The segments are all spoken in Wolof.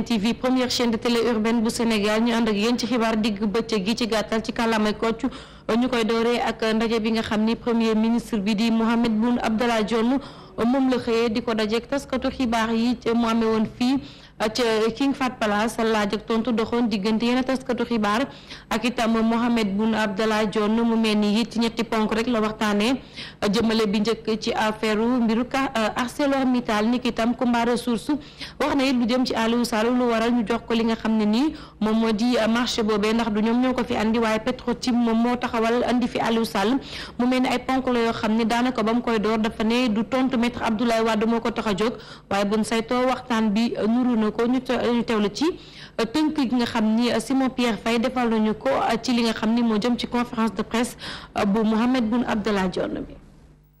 TV première chaîne de télé urbaine bu Sénégal ñu ànd ak yéen ci xibaar digg bëccëg gi ci gàttal ci kàllaamay Kocc ñu koy dooree ak ndaje bi nga xam ni premier ministre bi di Mahammed Boun Abdallah Dionne moom la xëyee di ko dajeek taskatu xibaar yi mu amee woon fii ca King Fahd Palace laaj ak tontu doxoon diggante yenn taskatu xibaar ak itam Mahammed Boun Abdallah Dionne mu mel ni it ñetti ponk rek la waxtaanee jëmale bi njëkk ci affaire mbiru ArcelorMittal ni ki itam Kumba Ressources wax na it lu jëm ci Aliou Sall lu waral ñu jox ko li nga xam ne nii moom moo di marché boobee ndax du ñoom ñoo ko fi andi waaye Petro-Tim moom moo taxawal andi fi Aliou Sall mu mel ni ay ponk la yoo xam ne daanaka ba mu koy door dafa ne du tontu maître Abdoulaye Wade moo ko tax a jóg waaye buñ saytoo waxtaan bi nuru na ko ñu teewlu ci tënk gi nga xam ni Simon Pierre Faye defal nañu ko ci li nga xam ni moo jëm ci conférence de presse bu Mahammed Boun Abdallah Dionne bi.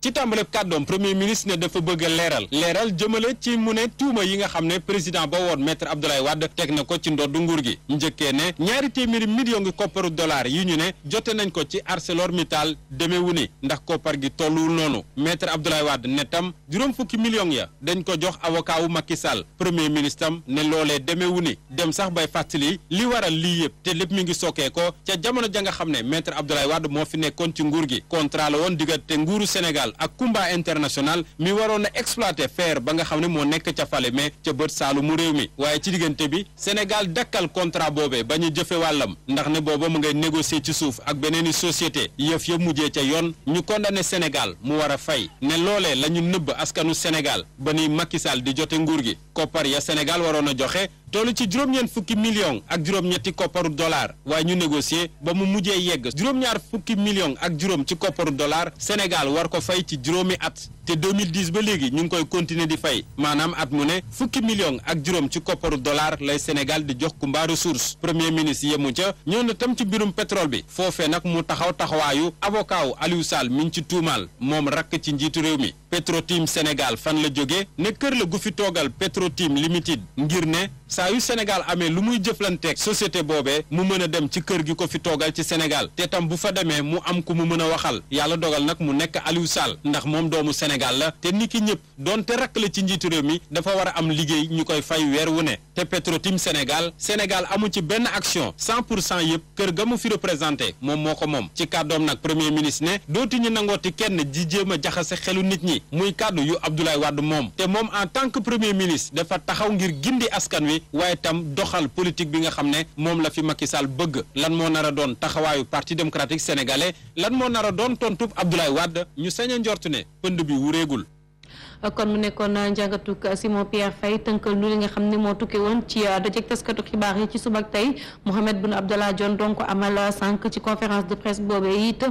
ci tàmbale kàddoom premier ministre ne dafa bëgg a leeral jëmale ci mu ne tuuma yi nga xam ne président ba woon maître Abdoulaye Wade teg na ko ci ndoddu nguur gi njëkkee ne 200 millions ngi kopparu dollars yi ñu ne jote nañ ko ci ArcelorMittal demeewu ni ndax koppar gi tolluwul noonu maître Abdoulaye Wade ne tam juróom fukki millions ya dañ ko jox avocat wu Macky Sall premier ministre tam ne loolee demeewu ni dem sax bay fàttali li waral lii yëpp te lépp mi ngi sokkee ko ca jamono ja nga xam ne maître Abdoulaye Wade moo fi nekkoon ci nguur gi contrat la woon diggante nguuru Sénégal ak Kumba International mi waroon a exploiter fer ba nga xam ne moo nekk ca Falémé ca bët saalumu réew mi waaye ci diggante bi Sénégal dakkal contrat boobee ba ñu jëfe wàllam ndax ne booba mu ngay négocier ci suuf ak beneeni société yëf ya mujjee ca yoon ñu condamné Sénégal mu war a fay ne loolee la ñu nëbb askanu Sénégal ba ni Macky Sall di jote nguur gi koppar ya Sénégal waroon a joxe toolu ci juróom-ñeent fukki millions ak juróom-ñetti kopparu dollar waaye ñu négocier ba mu mujjee yegg juróom-ñaar fukki millions ak juróom ci kopparu dollar Sénégal war ko fay ci juróomi at te 2010 ba léegi ñu ngi koy continuer di fay maanaam at mu ne fukki millions ak juróom ci kopparu dollar lay Sénégal di jox Kumba Ressources premier ministre yemu ca ñëw na tam ci mbirum pétrole bi foofee nag mu taxawaayu avocat wu Aliou Sall mi ngi ci tuumaal moom rakk ci njiitu réew mi Petro-Tim Sénégal fan la jógee ne kër la gu fi toogal Petro-Tim Limited ngir ne saa yu Sénégal amee lu muy jëflanteeg société boobee mu mën a dem ci kër gi ko fi toogal ci Sénégal te tam bu fa demee mu am ku mu mën a waxal yàlla dogal nag mu nekk Aliou Sall ndax moom doomu Sénégal la te ni ki ñëpp doonte rakk la ci njiitu réew mi dafa war a am liggéey ñu koy fay weer wu ne te Petro-Tim Sénégal amu ci benn action 100% yëpp kër ga mu fi représenté moom moo ko moom ci kàddoom nag premier ministre ne dootuñu nangooti kenn di jéem a jaxase xelu nit ñi muy kàddu yu Abdoulaye Wade moom te moom en tant que premier ministre dafa taxaw ngir gindi askan wi waaye tam doxal politique bi nga xam ne moom la fi Macky Sall bëgg lan moo nar a doon taxawaayu parti démocratique sénégalais lan moo nar a doon tontub Abdoulaye Wade ñu sañ a njort ne pënd bi wureegul. kon mu nekkoon njàngatuk Simon Pierre Faye tënkal lu li nga xam ne moo tukkee woon ci dajeg taskatu xibaar yi ci suba ak tey Mahammed Boun Abdallah Dionne donc amal sànq ci conférence de presse boobee it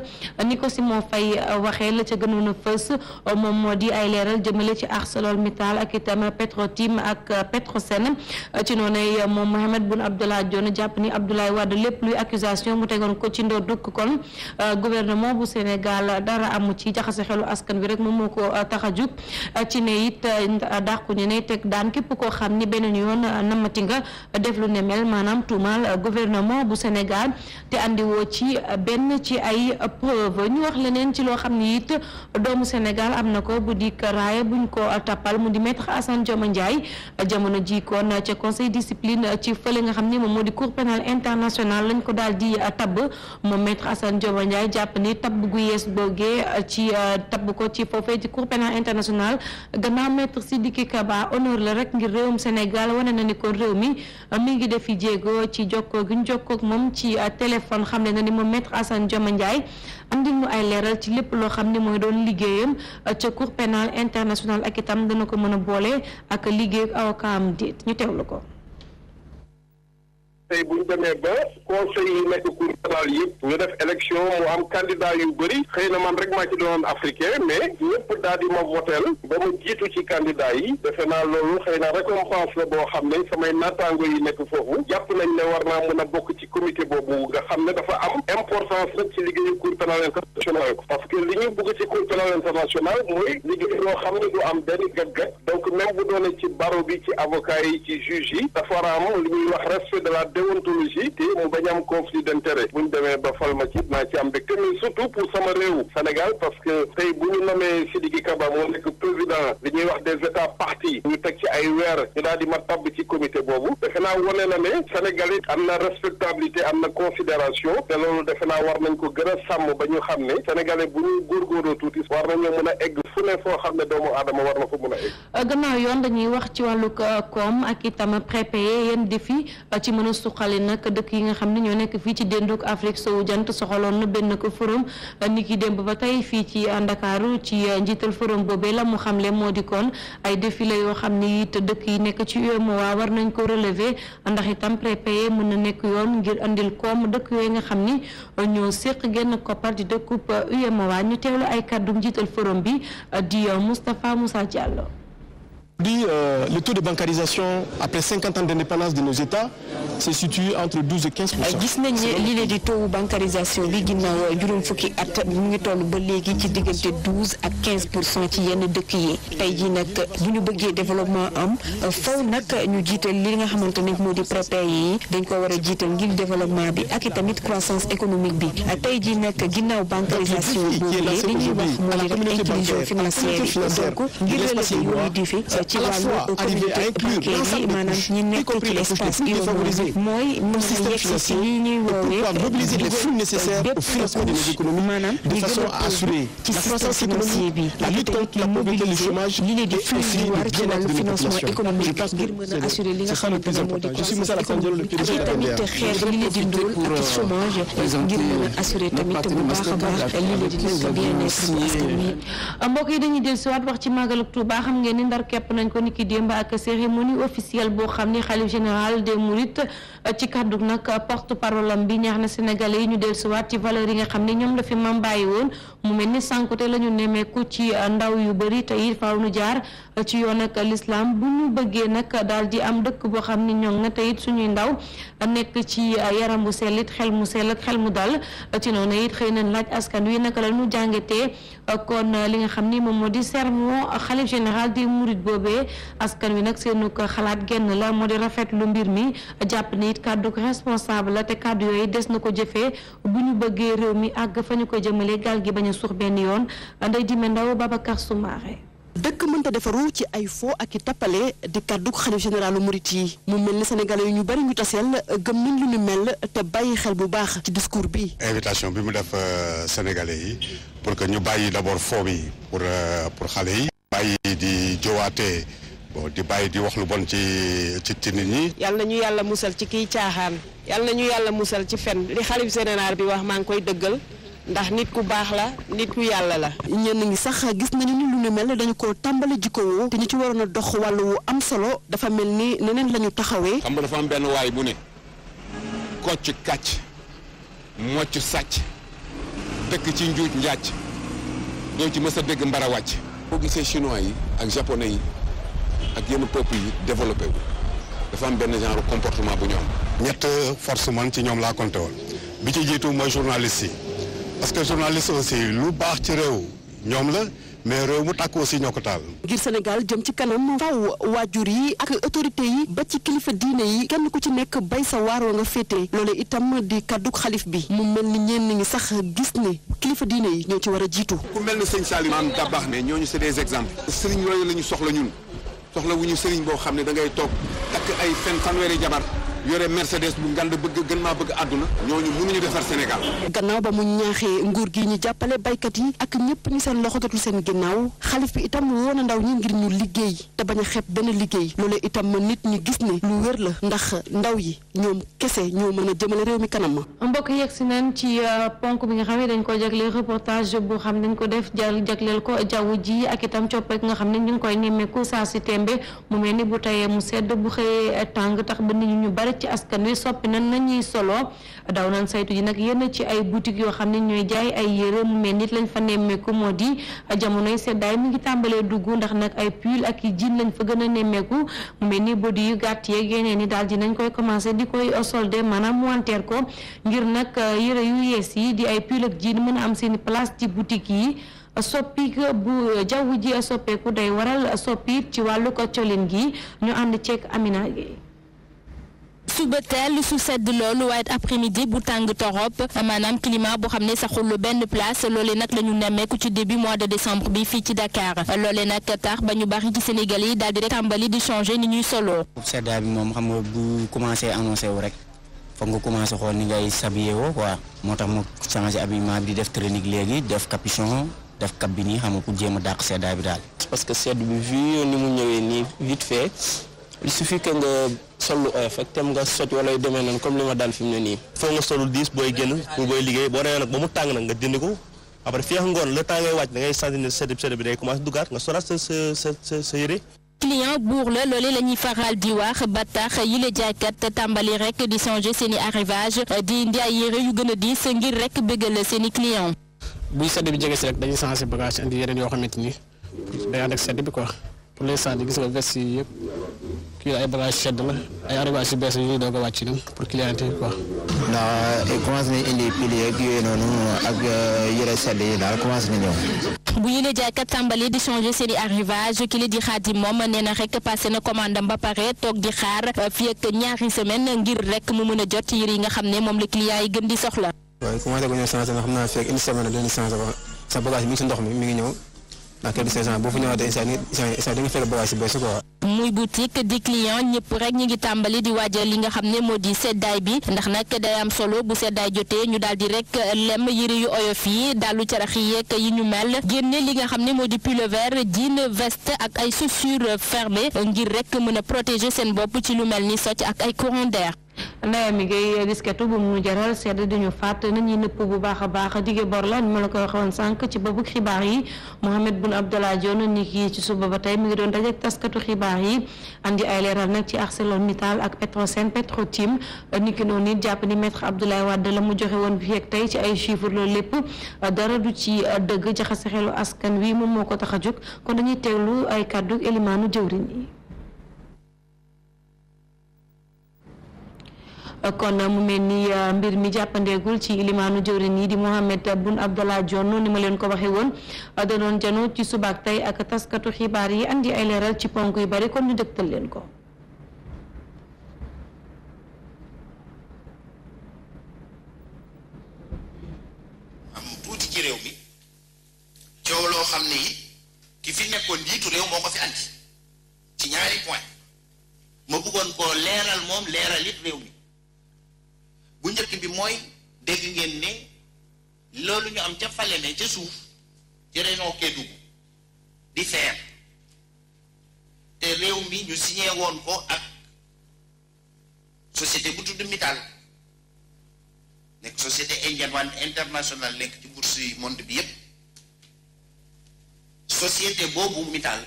ni ko Simon Faye waxee la ca gënoon a fës moom moo di ay leeral jëmale ci ArcelorMittal ak itam Petro-Tim ak Petrosen ci noonu moom Mahammed Boun Abdallah Dionne jàpp ni Abdoulaye Wade lépp luy accusation mu tegoon ko ci ndodduk kon gouvernement bu Sénégal dara amu ci jaxase xelu askan wi rek moom moo ko tax a jug ci ne it dàqu ñu ne teg daan képp koo xam ni beneen yoon namati nga def lu ne mel maanaam tuumal gouvernement bu Sénégal te andiwoo ci benn ci ay preuve ñu wax leneen ci loo xam ni it doomu Sénégal am na ko bu di raaya buñ ko tappal mu di maître Assane Dioma Ndiaye jamono ji kon ca conseil discipline ci fële nga xam ni moom moo di cour pénale internationale lañ ko daal di tabb moom maître Assane Dioma Ndiaye jàpp ni tabb gu yees boogee ci tabb ko ci foofee ci cour pénale internationale gannaaw maître Sidiki Kaba honneur la rek ngir réewum Sénégal wane na ni kon réew mi ngi defi jéego ci jokkoo gi ñu jokkoo ak moom ci téléphone xam ne na ni moom maître Assane Dioma Ndiaye andil ñu ay leeral ci lépp loo xam ne mooy doon liggéeyam ca cour pénale internationale ak itam dana ko mën a boole ak liggéey ak avocat am déet ñu teewlu ko. tey bu ñu demee ba conseil yi nekk cour pénale yëpp ñu def élection mu am candidat yu bëri xëy na man rek maa ci doon africain mais ñëpp daal di ma votel ba ma jiitu ci candidat yi defe naa loolu xëy na récompense la boo xam ne samay naataango yi nekk foofu jàpp nañ ne war naa mën a bokk ci comité boobu nga xam ne dafa am importance rek ci liggéeyu cour pénale internationale parce que li ñu bëgg ci cour pénale internationale mooy liggéey loo xam ne du am benn gàgg donc même bu doone ci barreau bi ci avocat yi ci juge yi dafa war a am li ñuy wax respect de la déontologie te mu bañ am conflit d'intérêt bu ñu demee ba fal ma ci naa ci am mbégte mais surtout pour sama réew Sénégal parce que tey bu ñu nommé Sidiki Kaba moo nekk président li ñuy wax des états partis ñu teg ci ay weer ñu daal di ma tabb ci comité boobu defe naa wane na ne Sénégal it am na respectabilité am na considération te loolu defe naa war nañ ko gën a sàmm ba ñu xam ne sénégalais bu ñu góorgóorloo tuuti war nañoo mën a egg fu ne foo xam ne doomu aadama war na fa mën a egg. gannaaw yoon dañuy wax ci wàllu koom ak itam prépayé yenn défi ci mën a suqali nag dëkk yi nga xam ne ñoo nekk fii ci dénduk Afrique sowu jant soxaloon na benn ko forum ni ki démb ba tey fii ci Ndakaaru ci njiital forum boobee la mu xamle moo di kon ay défi la yoo xam ne it dëkk yi nekk ci UEMOA war nañ ko relever ndax itam prépayé mën na nekk yoon ngir andil koom dëkk yooyu nga xam ni ñoo séq genn koppar di dëkkub UEMOA ñu teewlu ay kàddu njiital forum bi di Moustapha Moussa Diallo. Le taux de bancarisation après 50 ans d'indépendance de nos États se situe entre 12 et 15%. gis nañ ne lii la di taux bancarisation bi ginnaaw juróom fukki at mu ngi toll ba léegi ci diggante 12 ak 15% ci yenn dëkk yi tey jii nag bu ñu bëggee développement am faw nag ñu jiital li nga xamante ne moo di prépayé yi dañ ko war a jiital ngir développement bi ak itamit croissance économique bi tey jii nag ginnaaw bancarisation boobu li ñuy wax moo di rek inclusion financière donc ngir relever yooyu défi ci wàllu communauté bancaire yi maanaam ñi nekk ci espace UEMOA mooy mën a yegg si li ñuy woowee mobiliser les fonds nécessaires au financement de nos économies maanaam de façon à assurer ci système financier bi la lutte contre la pauvreté, le chômage li leen di flux yi war ci wàllu financement économique parce ngir mën a assurer li nga xamante ne moo di je suis Moussa Alassane Diallo le PDG ak tamit xeex li leen di ndóol ak chômage ngir mën a assurer tamit bu baax a baax li leen di nekk bien-être bu askan wi. mbokk yi dañuy dellusiwaat wax ci màggalu Tuuba xam ngeen ni ndar képp nañ ko niki démb ak cérémonie officielle boo xam ni xalif général des Mourides ci kaddu nag porte parole am bi ñaax na sénégalais yi ñu dellusiwaat ci valeur yi nga xam ne ñoom la fi mam bàyyi woon mu mel ni sànkute la ñu nemmeeku ci ndaw yu bëri te it faaw nu jaar ci yoon ak l'islam bu ñu bëggee nag daal di am dëkk boo xam ni ñoŋ na te it suñuy ndaw nekk ci yaram bu sell it xel mu sell ak xel mu dal ci noonu it xëy na laaj askan wi naka la ñu jàngatee kon li nga xam ni moom moo di sermon xalif général des Mourides boobee askan wi nag seenu ko xalaat genn la moo di rafetlu mbir mi jàpp ni it kàddu ko responsable la te kàddu yooyu des na ko jëfee bu ñu bëggee réew mi àgg fa ñu ko jëmale gaal gi bañ a suux benn yoon Ndeye Dime Ndaw Babacar Soumaré. dëkk mënta defaru ci ay fo ak i tappale di kàddu xalif généralu murit yi mu mel ni sénégalais yu ñu bari ñu taseel gëm nañ lu ñu mel te bàyyi xel bu baax ci discours bi. invitation bi mu def sénégalais yi pour que ñu bàyyi d'abord fo bi pour xale yi. bàyyi di jowaatee bon di bàyyi di wax lu bon ci nit ñi. yal na ñu yàlla musal ci kiy caaxaan yal na ñu yàlla musal ci fen li xalif général bi wax maa ngi koy dëggal. ndax nit ku baax la nit ku yàlla la. ñenn ngi sax gis nañu ni lu ñu mel dañu ko tàmbali jikkowoo te ñu ci waroon a dox wàllu wu am solo dafa mel ni neneen la ñu taxawee. xam nga dafa am benn waay bu ne kocc kàcc mocc sàcc dëkk ci njuuj njàcc doo ci mës a dégg mbara wàcc. boo gisee chinois yi ak japonais yi ak yenn peuple yi développé wu dafa am benn genre comportement bu ñu am. ñett force man ci ñoom laa compté woon bi ci jiitu mooy journaliste yi. parce que journaliste aussi lu baax ci réew ñoom la mais réew mu tàkk aussi ñoo ko taal. ngir Sénégal jëm ci kanam faw waajur yi ak autorité yi ba ci kilifa diine yi kenn ku ci nekk bay sa waar wa nga féete loolu itam di kàdduk xalif bi mu mel ni ñenn ñi sax gis ne kilifa diine yi ñoo ci war a jiitu. ku mel ne sëñ Salim maam Dabax ne ñooñu c'est des exemples. sëriñ yooyu la ñu soxla ñun soxla wu ñu sëriñ boo xam ne da ngay toog takk ay fanweeri jabar. yore Mercedes bu ngand bëgg gën maa bëgg àdduna ñooñu mënuñu defar Sénégal. gannaaw ba mu ñaaxee nguur gi ñu jàppale baykat yi ak ñëpp ñi seen loxo jotul seen ginnaaw xalif bi itam woon na ndaw ñi ngir ñu liggéey te bañ a xeeb benn liggéey loolu itam nit ñi gis ne lu wér la ndax ndaw yi ñoom kese ñoo mën a jëmale réew mi kanam ma. mbokk yegg si nañ ci ponk bi nga xam ne dañ ko jagleel reportage boo xam ne dañ ko def jagleel ko jaww ji ak itam coppeek nga xam ne ñu ngi koy nemmeeku saa si tembe mu mel ni bu tayee mu sedd bu xëyee tàng tax ba nit ñi ñu bari ci askan wi soppi nañ nañuy solo daw nañ saytu ji nag yenn ci ay boutique yoo xam ne ñooy jaay ay yére mu mel nit lañ fa nemmeeku moo di jamonoy seddaay mi ngi tàmbalee dugg ndax nag ay pull ak i jean lañ fa gën a nemmeeku mu mel ni body yu gàtt yeeg yeneen yi daal di nañ koy commencé di koy soldé maanaam wanteer ko ngir nag yére yu yees yi di ay pull ak jean mën a am seen place ci boutique yi soppi bu jaww ji soppeeku day waral soppi ci wàllu ko colin gi ñu ànd ceeg Amina Gueye. suba teel su sedd loolu waaye après midi bu tàng torop maanaam climat boo xam ne saxul benn place loolee nag la ñu nemmeeku ci début mois de décembre bi fii ci Dakar loolee nag tax ba ñu bari ci Sénégal yi daal di rek tàmbali di changer ni ñuy solo. seddaay bi moom xam nga bu commencé annoncé wu rek foog nga commencé xool ni ngay sabiyee woo quoi moo tax mu changé habillement bi di def tunique léegi def capuchon def cap bi nii xam nga pour jéem a dàq seddaay bi daal. parce que sedd bi vu ni mu ñëwee nii vite fait il suffit que nga sol lu oyof ak tem nga soj wala yu demee noonu comme li ma daal fi mu ne nii. foog nga solul diis booy génn pour booy liggéey boo demee nag ba mu tàng nag nga dindi ko après fii ak ngoon le temps ngay wàcc da ngay sentir ne sedd bi day commencé duggaat nga soraat sa yére. client buur la loolee la ñuy faral di wax ba tax yile jaaykat tàmbali rek di changer seen i arrivage di indi ay yére yu gën a diis ngir rek bëggal seen i client. buy sedd bi jege si rek dañuy changer bagage indi yeneen yoo xamante ni day ànd ak sedd bi quoi pour l'instant gis nga veste yi yëpp kii ay bagage sedd la ay arrivage yu bees yi doog a wàcc dem pour client yi quoi. ndax commencé nañ indi pile yeeg yooyu noonu ak yére sedd yi daal commencé na ñëw. bu yile jaaykat tàmbali di changer seen i arrivage ki li di Xaadim moom nee na rek passé na commande am ba pare toog di xaar fii ak ñaari semaine ngir rek mu mën a jot yére yi nga xam ne moom la client yi gën di soxla. waaye commencé ko ñëw changé na xam naa fii ak une semaine dañuy changé ba sa bagage mi ngi si ndox mi ngi ñëw ndax kër gi boo fa ñëwaatee instant da nga fekk bagage si bees quoi. muy boutique di client ñëpp rek ñi ngi tàmbali di waajal li nga xam ne moo di seddaay bi ndax nag day am solo bu seddaay jotee ñu daal di rek lem yëre yu oyof yi dalu carax yi yeeg yi ñu mel génne li nga xam ne moo di pull vert jean veste ak ay chaussures fermées ngir rek mën a protéger seen bopp ci lu mel ni socc ak ay courant d'air. Ndeye mi ngay disketu bu mu jaral sedd dañu fàtt nañuy nëpp bu baax a baax dige bor la ni ma la ko waxoon sànq ci boppu xibaar yi Mohamed Boun Abdallah Dionne ni ki ci suba ba tey mi ngi doon dajeek taskatu xibaar yi andi ay leeral nag ci ArcelorMittal ak Petrosen Petrotim ni ki noonu nit jàpp ni maître Abdoulaye Wade la mu joxe woon bi ak tey ci ay chiffres loolu lépp dara du ci dëgg jaxase xelu askan wi moom moo ko tax a jóg kon dañuy teewlu ay kàddu élimaanu jëwriñ yi. kon mu mel ni mbir mi jàppandeegul ci limaanu jëwriñ yi di Mohamed Boun Abdallah Dionne ni ma leen ko waxee woon da doon jano ci subaak tey ak taskatu xibaar yi andi ay leeral ci ponk yu bari kon ñu dëgtal leen ko. am tuuti ci réew mi coow loo xam ne it ki fi nekkoon njiitu réew moo ko fi andi ci ñaari point ma bëggoon koo leeral moom leeral it réew mi. bu njëkk bi mooy dégg ngeen ne loolu ñu am ca fale ne ca suuf ci région Kédougou di feer te réew mi ñu signé woon ko ak société bu tudd Mittal nekk société indienne internationale nekk ci bourse yi monde bi yépp société boobu Mittal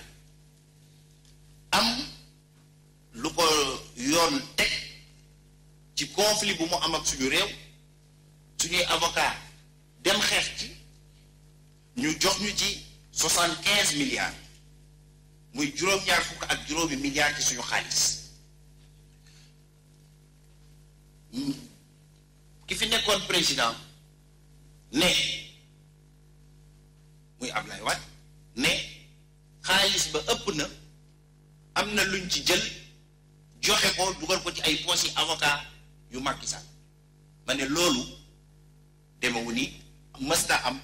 am lu ko yoon teg ci conflit bu mu am ak suñu réew suñuy avocat dem xeex ci ñu jox ñu ci 75 milliards muy juróom-ñaar fukk ak juróomi milliards ci suñu xaalis ki fi nekkoon président ne muy Ablaye Wade ne xaalis ba ëpp na am na luñ ci jël joxe ko dugal ko ci ay poches yi avocat yu Macky Sall ma ne loolu demewu ni mësta am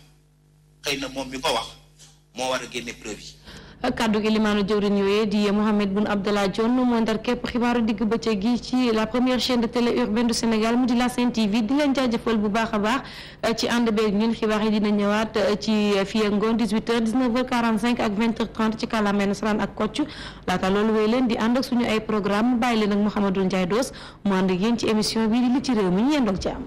xëy na moom mi ko wax moo war a génne preuve yi. kaddu gi limaanu jëwriñ yooyee di Mohamed Boun Abdallah Dionne moo ndar képp xibaaru digg bëccëg gi ci la première chaîne de télé urbaine du Sénégal mu di la Sen TV di leen jaajëfal bu baax a baax ci ànd beeg ñun xibaar yi dina ñëwaat ci fii ak ngoon 18h 19h45 ak 20h30 ci kàllaamay nasaraan ak kocc laata loolu wéy leen di ànd ak suñu ay programme bàyyi leen ak Mouhamadou Ndiaye Doos mu ànd ak yéen ci émission bi di li ci réew mi ñu yendoog ci am